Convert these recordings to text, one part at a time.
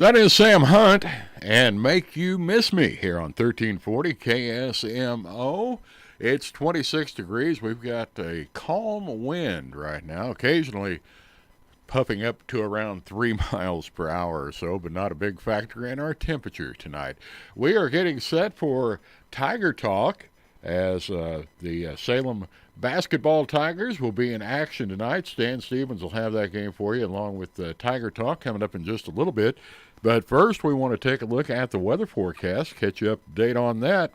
That is Sam Hunt and Make You Miss Me here on 1340 KSMO. It's 26 degrees. We've got a calm wind right now, occasionally puffing up to around 3 miles per hour or so, but not a big factor in our temperature tonight. We are getting set for Tiger Talk as the Salem basketball Tigers will be in action tonight. Stan Stevens will have that game for you along with Tiger Talk coming up in just a little bit. But first, we want to take a look at the weather forecast, catch you up to date on that.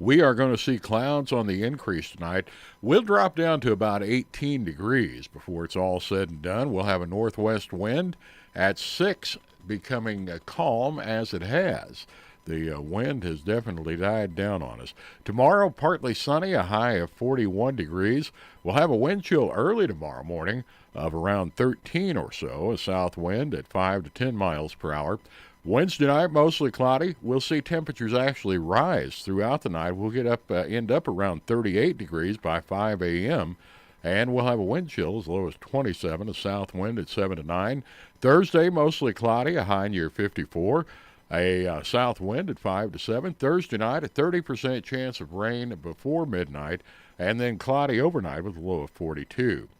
We are going to see clouds on the increase tonight. We'll drop down to about 18 degrees before it's all said and done. We'll have a northwest wind at 6, becoming calm as it has. The wind has definitely died down on us. Tomorrow, partly sunny, a high of 41 degrees. We'll have a wind chill early tomorrow morning of around 13 or so, a south wind at 5 to 10 miles per hour. Wednesday night, mostly cloudy. We'll see temperatures actually rise throughout the night. We'll end up around 38 degrees by 5 a.m., and we'll have a wind chill as low as 27, a south wind at 7 to 9. Thursday, mostly cloudy, a high near 54. A south wind at 5 to 7. Thursday night, a 30% chance of rain before midnight, and then cloudy overnight with a low of 42.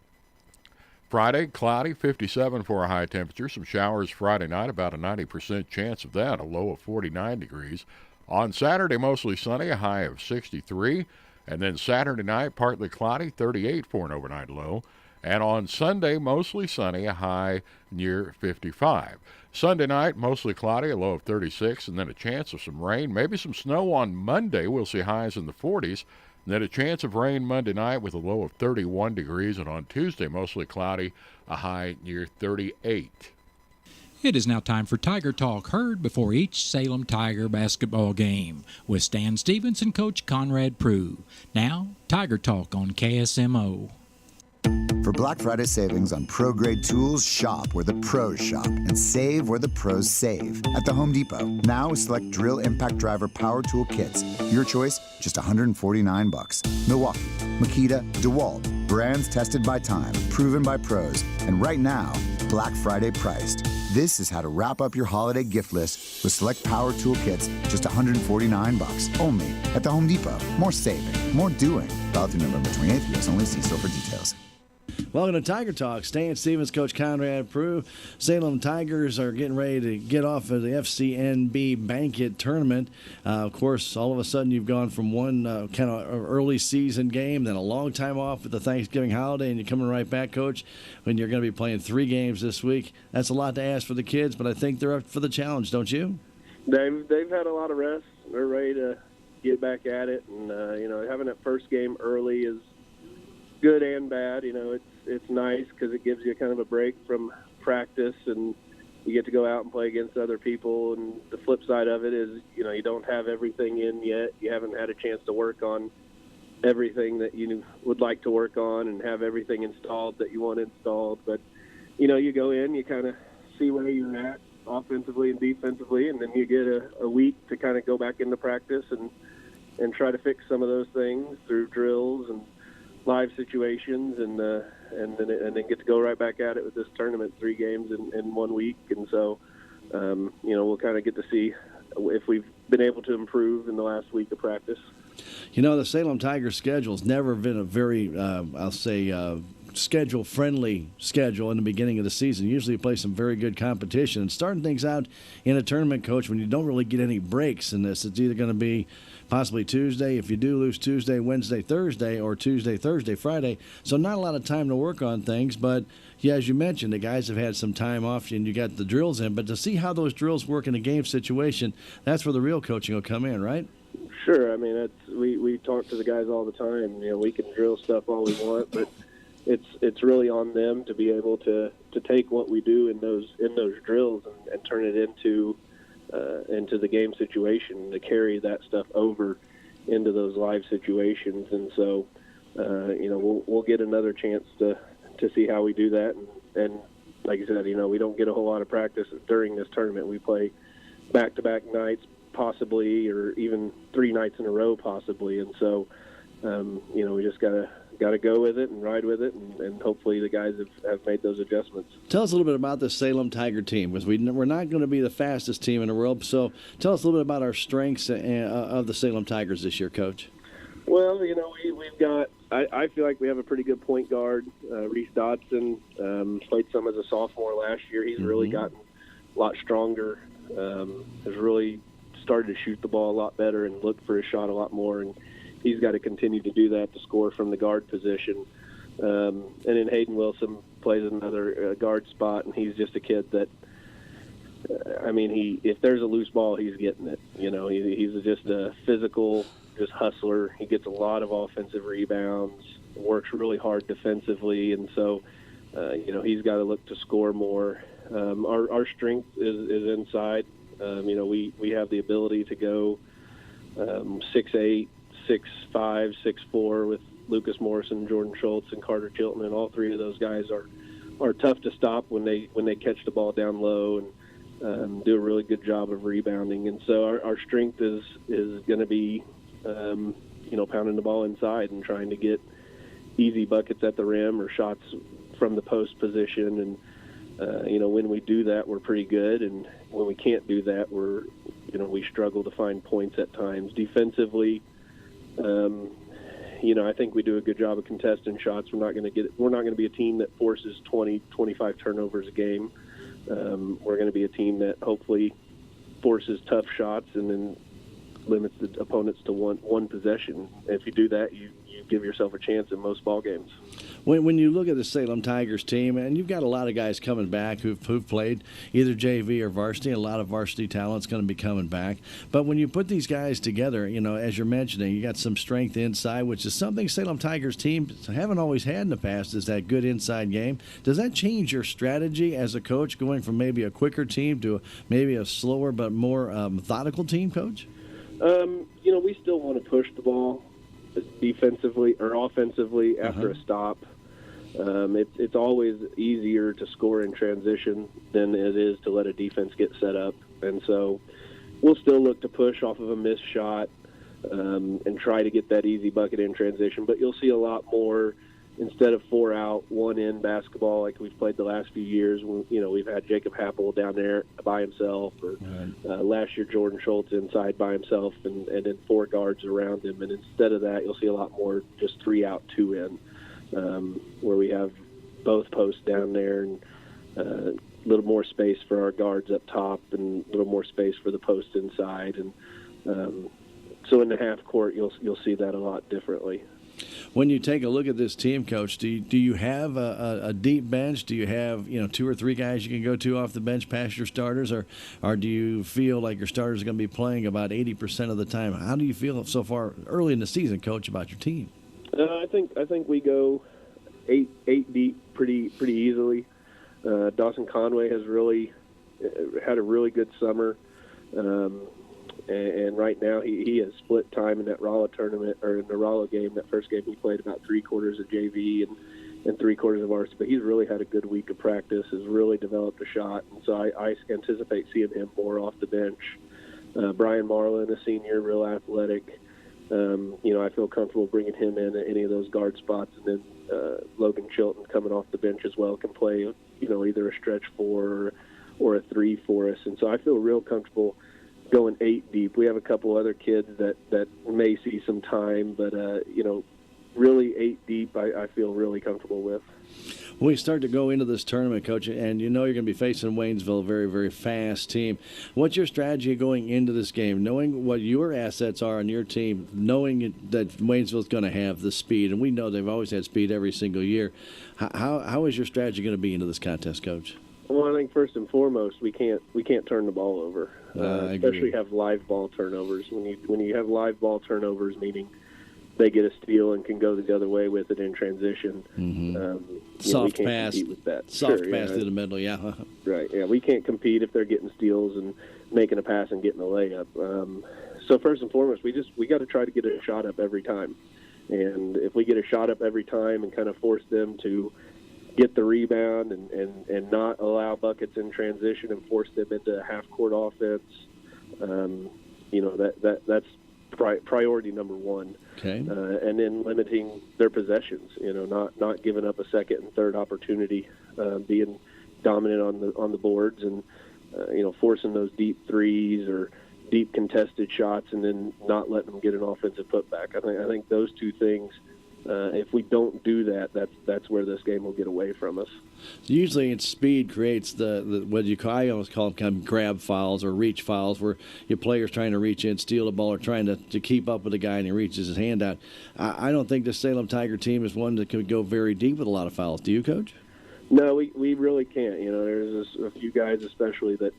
Friday, cloudy, 57 for a high temperature. Some showers Friday night, about a 90% chance of that, a low of 49 degrees. On Saturday, mostly sunny, a high of 63. And then Saturday night, partly cloudy, 38 for an overnight low. And on Sunday, mostly sunny, a high near 55. Sunday night, mostly cloudy, a low of 36, and then a chance of some rain. Maybe some snow on Monday. We'll see highs in the 40s. And then a chance of rain Monday night with a low of 31 degrees. And on Tuesday, mostly cloudy, a high near 38. It is now time for Tiger Talk, heard before each Salem Tiger basketball game with Stan Stevens and Coach Conrad Prue. Now, Tiger Talk on KSMO. For Black Friday savings on pro-grade tools, shop where the pros shop and save where the pros save. At the Home Depot. Now select Drill Impact Driver Power Tool Kits. Your choice, just $149. Milwaukee, Makita, DeWalt. Brands tested by time, proven by pros. And right now, Black Friday priced. This is how to wrap up your holiday gift list with select power tool kits, just $149. Only at the Home Depot. More saving, more doing. Valid through November 28th. U.S. only. See store for details. Welcome to Tiger Talk. Stan Stevens, Coach Conrad Prue. Salem Tigers are getting ready to get off of the FCNB Banquet Tournament. Of course, all of a sudden you've gone from one kind of early season game, then a long time off with the Thanksgiving holiday, and you're coming right back, Coach, when you're going to be playing 3 games this week. That's a lot to ask for the kids, but I think they're up for the challenge, don't you? They've had a lot of rest. They're ready to get back at it, and having that first game early is good and bad. It's nice because it gives you kind of a break from practice, and you get to go out and play against other people. And the flip side of it is, you don't have everything in yet. You haven't had a chance to work on everything that you would like to work on and have everything installed that you want installed. But, you go in, you kind of see where you're at offensively and defensively, and then you get a week to kind of go back into practice and try to fix some of those things through drills and live situations, and then get to go right back at it with this tournament, 3 games in 1 week. And so, we'll kind of get to see if we've been able to improve in the last week of practice. The Salem Tigers schedule's never been a very, schedule-friendly schedule in the beginning of the season. Usually you play some very good competition. And starting things out in a tournament, Coach, when you don't really get any breaks in this, it's either going to be possibly Tuesday, if you do lose Tuesday, Wednesday, Thursday, or Tuesday, Thursday, Friday. So not a lot of time to work on things. But, yeah, as you mentioned, the guys have had some time off and you got the drills in. But to see how those drills work in a game situation, that's where the real coaching will come in, right? Sure. I mean, we talk to the guys all the time. We can drill stuff all we want, but it's really on them to be able to take what we do in those drills and turn it into the game situation, to carry that stuff over into those live situations. And so, we'll get another chance to see how we do that. And like I said, we don't get a whole lot of practice during this tournament. We play back-to-back nights, possibly, or even 3 nights in a row, possibly. And so, we just got to to go with it and ride with it, and hopefully the guys have made those adjustments. Tell us a little bit about the Salem Tiger team, because we're not going to be the fastest team in the world. So tell us a little bit about our strengths of the Salem Tigers this year, Coach. Well, we've got. I feel like we have a pretty good point guard. Reese Dodson played some as a sophomore last year. He's really gotten a lot stronger. Has really started to shoot the ball a lot better and look for his shot a lot more. And he's got to continue to do that to score from the guard position. And then Hayden Wilson plays another guard spot, and he's just a kid that, if there's a loose ball, he's getting it. He's just a physical, just hustler. He gets a lot of offensive rebounds, works really hard defensively, and so, he's got to look to score more. Our strength is inside. We have the ability to go 6'8", 6'5", 6'4" with Lucas Morrison, Jordan Schultz, and Carter Chilton, and all three of those guys are tough to stop when they catch the ball down low and do a really good job of rebounding. And so our strength is going to be pounding the ball inside and trying to get easy buckets at the rim or shots from the post position. And when we do that, we're pretty good, and when we can't do that, we struggle to find points at times. Defensively, I think we do a good job of contesting shots. We're not going to be a team that forces 20, 25 turnovers a game. We're going to be a team that hopefully forces tough shots and then limits the opponents to one possession. If you do that, you give yourself a chance in most ball games. When you look at the Salem Tigers team, and you've got a lot of guys coming back who've played either JV or varsity, a lot of varsity talent's going to be coming back. But when you put these guys together, as you're mentioning, you got some strength inside, which is something Salem Tigers teams haven't always had in the past, is that good inside game. Does that change your strategy as a coach, going from maybe a quicker team to maybe a slower but more methodical team, Coach? We still want to push the ball defensively or offensively after a stop. It's always easier to score in transition than it is to let a defense get set up. And so we'll still look to push off of a missed shot and try to get that easy bucket in transition. But you'll see a lot more, instead of 4 out, 1 in basketball like we've played the last few years. We've had Jacob Happel down there by himself, or last year Jordan Schultz inside by himself, and then 4 guards around him. And instead of that, you'll see a lot more just 3 out, 2 in, where we have both posts down there and a little more space for our guards up top and a little more space for the post inside. And so in the half court, you'll see that a lot differently. When you take a look at this team, Coach, do you have a deep bench? Do you have 2 or 3 guys you can go to off the bench past your starters, or do you feel like your starters are going to be playing about 80% of the time? How do you feel so far early in the season, Coach, about your team? I think we go 8 deep pretty easily. Dawson Conway has really had a really good summer. And right now he has split time in that Rolla tournament, or in the Rolla game. That first game he played about 3/4 of JV and 3/4 of varsity. But he's really had a good week of practice, has really developed a shot. And so I anticipate seeing him more off the bench. Brian Marlin, a senior, real athletic. I feel comfortable bringing him in at any of those guard spots. And then Logan Chilton coming off the bench as well can play, either a stretch 4 or a 3 for us. And so I feel real comfortable going 8 deep. We have a couple other kids that may see some time, but really 8 deep I feel really comfortable with. When we start to go into this tournament, Coach, and you're going to be facing Waynesville, a very, very fast team, what's your strategy going into this game, knowing what your assets are on your team, knowing that Waynesville's going to have the speed, and we know they've always had speed every single year. How is your strategy going to be into this contest, Coach? Well, I think first and foremost, we can't turn the ball over, especially have live ball turnovers. When you have live ball turnovers, meaning they get a steal and can go the other way with it in transition. Soft we can't pass, compete with that. soft pass to the middle, yeah. Right, yeah, we can't compete if they're getting steals and making a pass and getting a layup. So first and foremost, we got to try to get a shot up every time, and if we get a shot up every time and kind of force them to get the rebound and not allow buckets in transition and force them into half-court offense, that's priority number one. Okay. And then limiting their possessions. Not giving up a second and third opportunity, being dominant on the boards, and forcing those deep threes or deep contested shots, and then not letting them get an offensive putback. I think those two things. If we don't do that, that's where this game will get away from us. Usually, it's speed creates the what I always call them kind of grab fouls or reach fouls, where your player's trying to reach in, steal the ball, or trying to keep up with the guy, and he reaches his hand out. I don't think the Salem Tiger team is one that can go very deep with a lot of fouls. Do you, Coach? No, we really can't. There's a few guys especially that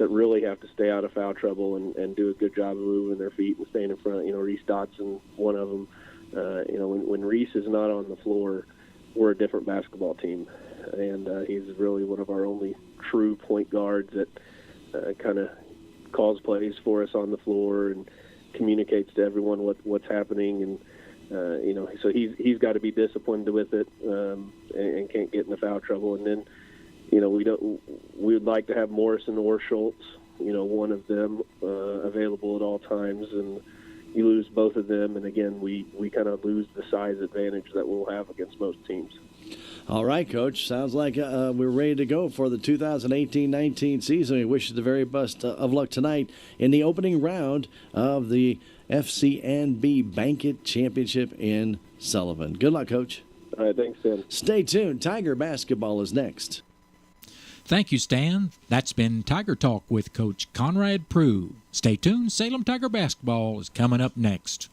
really have to stay out of foul trouble and do a good job of moving their feet and staying in front. Reese Dotson, one of them. When Reese is not on the floor, we're a different basketball team, and he's really one of our only true point guards that kind of calls plays for us on the floor and communicates to everyone what's happening, and so he's got to be disciplined with it and can't get into foul trouble. And then we would like to have Morrison or Schultz, one of them available at all times, and you lose both of them, and again, we kind of lose the size advantage that we'll have against most teams. All right, Coach. Sounds like we're ready to go for the 2018-19 season. We wish you the very best of luck tonight in the opening round of the FCNB Banquet Championship in Sullivan. Good luck, Coach. All right, thanks, Tim. Stay tuned. Tiger basketball is next. Thank you, Stan. That's been Tiger Talk with Coach Conrad Prue. Stay tuned. Salem Tiger basketball is coming up next.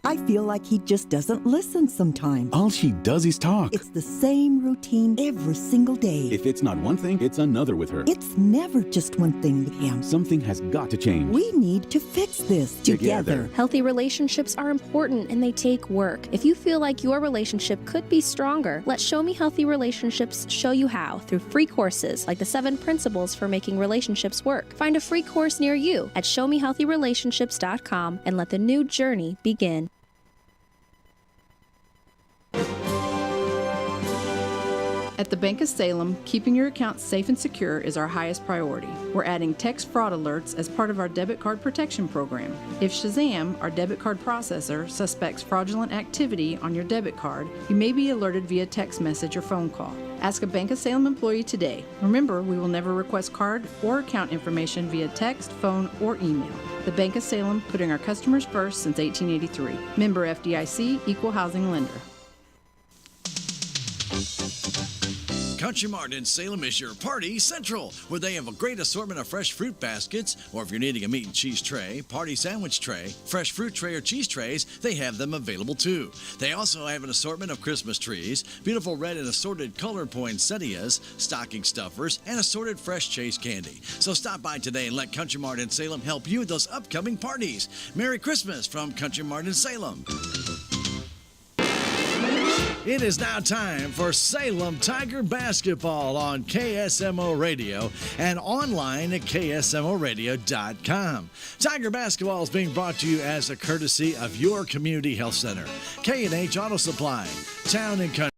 I feel like he just doesn't listen sometimes. All she does is talk. It's the same routine every single day. If it's not one thing, it's another with her. It's never just one thing with him. Something has got to change. We need to fix this together. Healthy relationships are important and they take work. If you feel like your relationship could be stronger, let Show Me Healthy Relationships show you how through free courses like the 7 Principles for Making Relationships Work. Find a free course near you at showmehealthyrelationships.com and let the new journey begin. At the Bank of Salem, keeping your account safe and secure is our highest priority. We're adding text fraud alerts as part of our debit card protection program. If Shazam, our debit card processor, suspects fraudulent activity on your debit card, you may be alerted via text message or phone call. Ask a Bank of Salem employee today. Remember, we will never request card or account information via text, phone, or email. The Bank of Salem, putting our customers first since 1883. Member FDIC, Equal Housing Lender. Country Mart in Salem is your party central, where they have a great assortment of fresh fruit baskets, or if you're needing a meat and cheese tray, party sandwich tray, fresh fruit tray, or cheese trays, they have them available too. They also have an assortment of Christmas trees, beautiful red and assorted color poinsettias, stocking stuffers, and assorted fresh Chase candy. So stop by today and let Country Mart in Salem help you with those upcoming parties. Merry Christmas from Country Mart in Salem. It is now time for Salem Tiger basketball on KSMO Radio and online at ksmoradio.com. Tiger basketball is being brought to you as a courtesy of your community health center, K&H Auto Supply, Town and Country.